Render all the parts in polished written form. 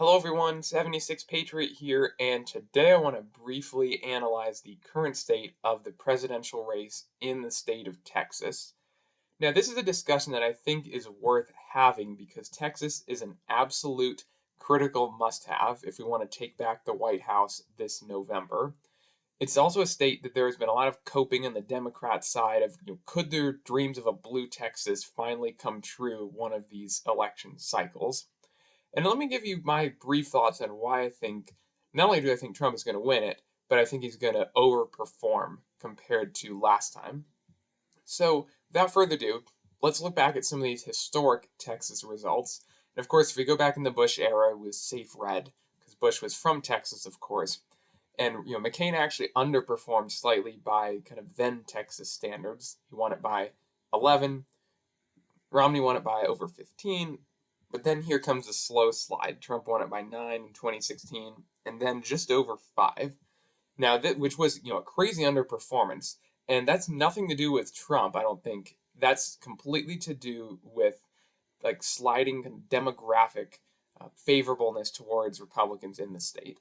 Hello everyone, 76 Patriot here, and today I want to briefly analyze the current state of the presidential race in the state of Texas. Now, this is a discussion that I think is worth having because Texas is an absolute critical must-have if we want to take back the White House this November. It's also a state that there has been a lot of coping on the Democrat side of, could their dreams of a blue Texas finally come true one of these election cycles? And let me give you my brief thoughts on why I think not only do I think Trump is going to win it, but I think he's going to overperform compared to last time. So, without further ado, let's look back at some of these historic Texas results. And of course, if we go back in the Bush era, it was safe red because Bush was from Texas, of course. And McCain actually underperformed slightly by kind of then Texas standards. He won it by 11. Romney won it by over 15. But then here comes a slow slide. Trump won it by 9 in 2016, and then just over 5. Now, which was a crazy underperformance, and that's nothing to do with Trump. I don't think that's completely to do with like sliding demographic favorableness towards Republicans in the state.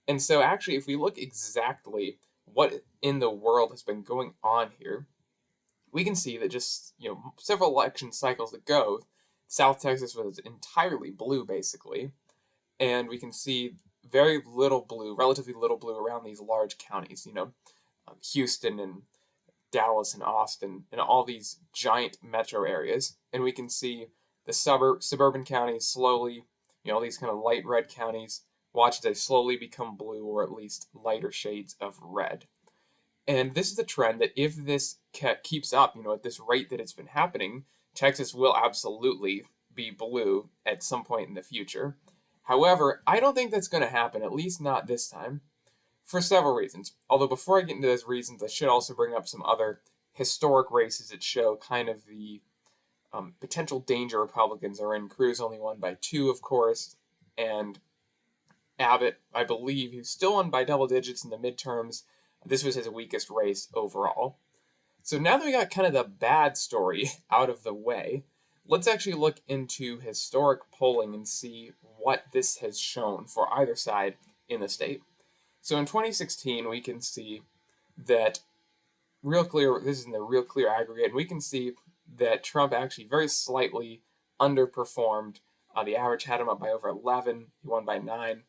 And so, actually, if we look exactly what in the world has been going on here, we can see that just several election cycles ago, South Texas was entirely blue, basically, and we can see very little blue, relatively little blue around these large counties, Houston and Dallas and Austin and all these giant metro areas. And we can see the suburban counties slowly, all these kind of light red counties, watch as they slowly become blue or at least lighter shades of red. And this is a trend that if this keeps up, at this rate that it's been happening, Texas will absolutely be blue at some point in the future. However, I don't think that's going to happen, at least not this time, for several reasons. Although before I get into those reasons, I should also bring up some other historic races that show kind of the potential danger Republicans are in. Cruz only won by 2, of course, and Abbott, I believe, who still won by double digits in the midterms. This was his weakest race overall. So now that we got kind of the bad story out of the way, let's actually look into historic polling and see what this has shown for either side in the state. So in 2016, we can see that this is in the Real Clear aggregate, and we can see that Trump actually very slightly underperformed. The average had him up by over 11. He won by 9.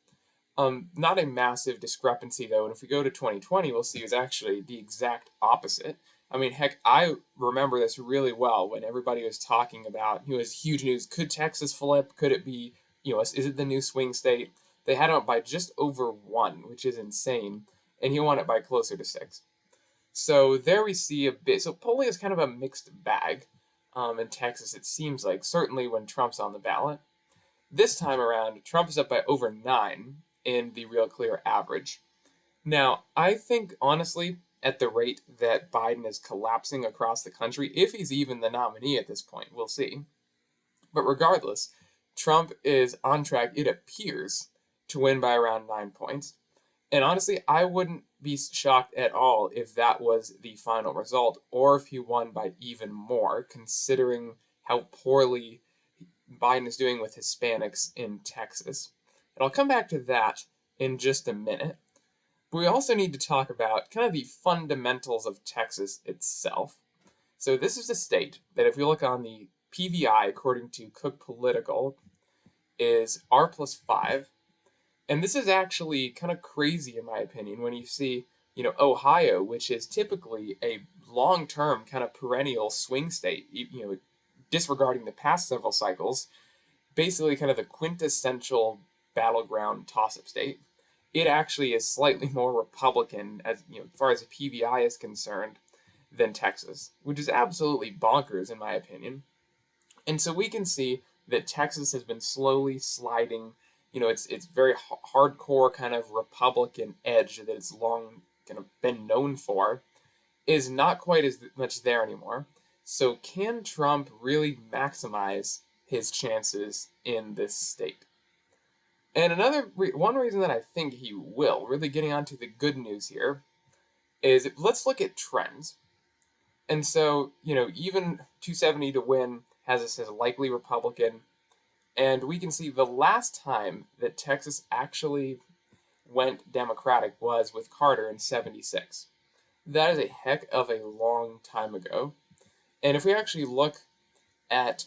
Not a massive discrepancy, though, and if we go to 2020, we'll see it's actually the exact opposite. I mean, heck, I remember this really well when everybody was talking about, it was huge news. Could Texas flip? Could it be, is it the new swing state? They had him up by just over 1, which is insane, and he won it by closer to 6. So there we see a bit. So polling is kind of a mixed bag in Texas, it seems like, certainly when Trump's on the ballot. This time around, Trump is up by over 9 in the Real Clear average. Now, I think, honestly, at the rate that Biden is collapsing across the country, if he's even the nominee at this point, we'll see. But regardless, Trump is on track, it appears, to win by around 9 points. And honestly, I wouldn't be shocked at all if that was the final result, or if he won by even more, considering how poorly Biden is doing with Hispanics in Texas. And I'll come back to that in just a minute. But we also need to talk about kind of the fundamentals of Texas itself. So this is a state that, if we look on the PVI, according to Cook Political, is R plus 5. And this is actually kind of crazy, in my opinion, when you see, Ohio, which is typically a long-term kind of perennial swing state, disregarding the past several cycles, basically kind of the quintessential battleground toss-up state. It actually is slightly more Republican as far as the PVI is concerned than Texas, which is absolutely bonkers in my opinion. And so we can see that Texas has been slowly sliding. It's very hardcore kind of Republican edge that it's long kind of been known for is not quite as much there anymore. So can Trump really maximize his chances in this state? And one reason that I think he will, really getting onto the good news here, is let's look at trends. And so, even 270 to win has us as a likely Republican, And we can see the last time that Texas actually went Democratic was with Carter in 76. That is a heck of a long time ago. And if we actually look at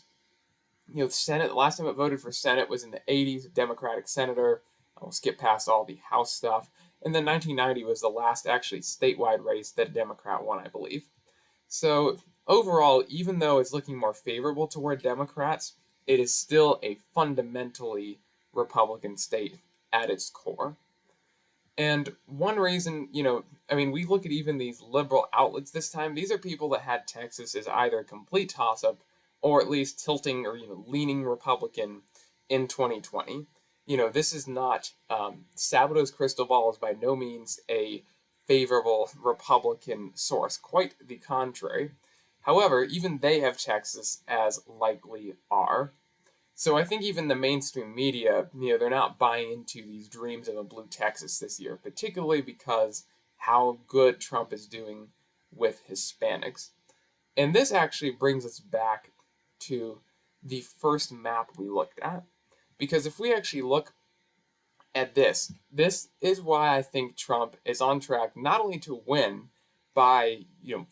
Senate, the last time it voted for Senate was in the 80s, a Democratic senator. I'll skip past all the House stuff. And then 1990 was the last actually statewide race that a Democrat won, I believe. So overall, even though it's looking more favorable toward Democrats, it is still a fundamentally Republican state at its core. And one reason, we look at even these liberal outlets this time, these are people that had Texas as either a complete toss up or at least tilting or, leaning Republican in 2020. This is not, Sabato's crystal ball is by no means a favorable Republican source, quite the contrary. However, even they have Texas as likely R. So I think even the mainstream media, they're not buying into these dreams of a blue Texas this year, particularly because how good Trump is doing with Hispanics. And this actually brings us back to the first map we looked at. Because if we actually look at this is why I think Trump is on track not only to win by,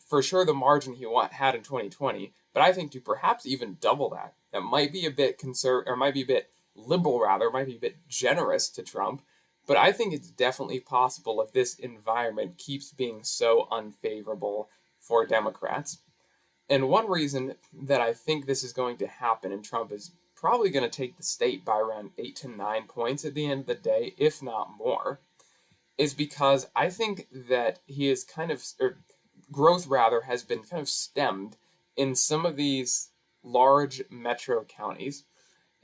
for sure the margin he had in 2020, but I think to perhaps even double that. That might be a bit or might be a bit liberal rather, might be a bit generous to Trump, but I think it's definitely possible if this environment keeps being so unfavorable for Democrats. And one reason that I think this is going to happen, and Trump is probably going to take the state by around 8 to 9 points at the end of the day, if not more, is because I think that he is growth rather, has been kind of stemmed in some of these large metro counties,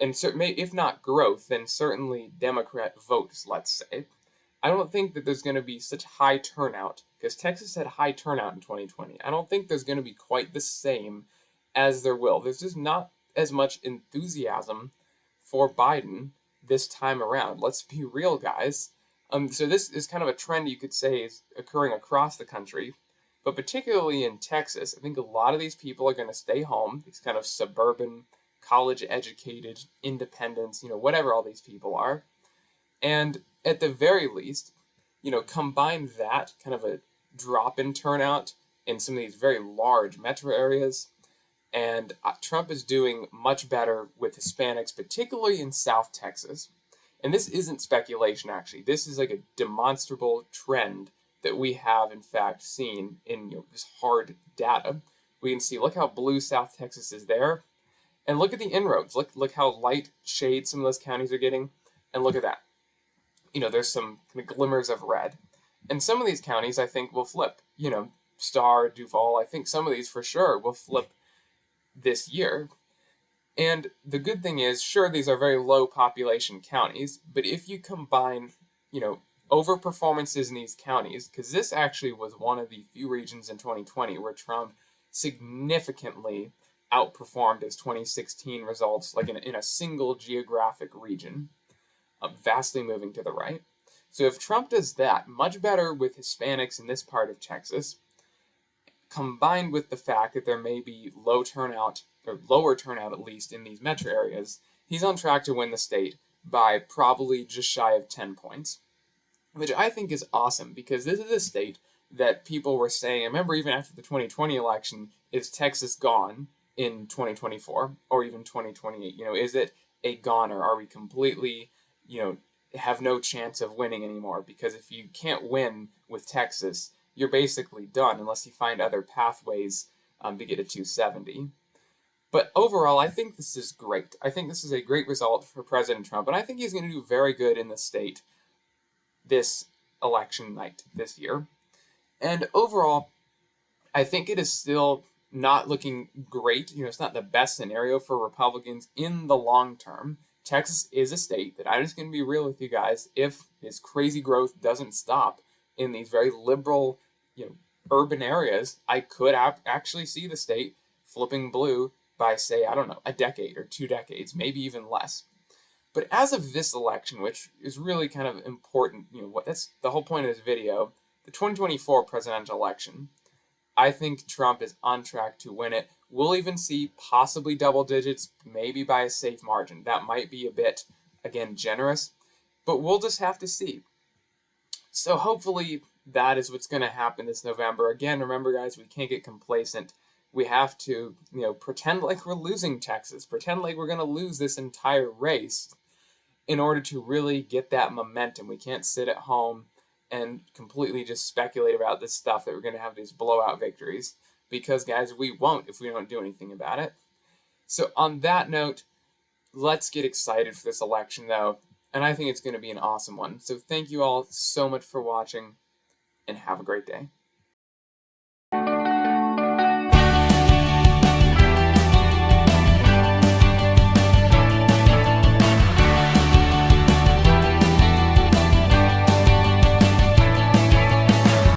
and if not growth, then certainly Democrat votes, let's say. I don't think that there's going to be such high turnout, because Texas had high turnout in 2020. I don't think there's going to be quite the same as there will. There's just not as much enthusiasm for Biden this time around. Let's be real, guys. So this is kind of a trend you could say is occurring across the country, but particularly in Texas. I think a lot of these people are going to stay home, these kind of suburban, college-educated independents, whatever all these people are. And at the very least, combine that kind of a drop in turnout in some of these very large metro areas, and Trump is doing much better with Hispanics, particularly in South Texas. And this isn't speculation, actually. This is like a demonstrable trend that we have, in fact, seen in this hard data. We can see, look how blue South Texas is there. And look at the inroads. Look how light shade some of those counties are getting. And look at that. There's some kind of glimmers of red. And some of these counties, I think, will flip. Starr, Duval, I think some of these for sure will flip this year. And the good thing is, sure, these are very low population counties, but if you combine, over performances in these counties, because this actually was one of the few regions in 2020 where Trump significantly outperformed his 2016 results, like in a single geographic region, vastly moving to the right. So if Trump does that, much better with Hispanics in this part of Texas, combined with the fact that there may be low turnout, or lower turnout at least, in these metro areas, he's on track to win the state by probably just shy of 10 points, which I think is awesome, because this is a state that people were saying, I remember even after the 2020 election, is Texas gone in 2024, or even 2028? Is it a goner? Are we completely, have no chance of winning anymore? Because if you can't win with Texas, you're basically done unless you find other pathways to get to 270. But overall, I think this is great. I think this is a great result for President Trump, and I think he's going to do very good in the state this election night this year. And overall, I think it is still not looking great. It's not the best scenario for Republicans in the long term. Texas is a state that, I'm just going to be real with you guys, if this crazy growth doesn't stop in these very liberal, urban areas, I could actually see the state flipping blue by, say, I don't know, a decade or 2 decades, maybe even less. But as of this election, which is really kind of important, that's the whole point of this video, the 2024 presidential election, I think Trump is on track to win it. We'll even see possibly double digits, maybe by a safe margin. That might be a bit, again, generous, but we'll just have to see. So hopefully that is what's going to happen this November. Again, remember, guys, we can't get complacent. We have to, pretend like we're losing Texas, pretend like we're going to lose this entire race in order to really get that momentum. We can't sit at home and completely just speculate about this stuff that we're going to have these blowout victories, because, guys, we won't if we don't do anything about it. So on that note, let's get excited for this election, though, and I think it's going to be an awesome one. So thank you all so much for watching, and have a great day.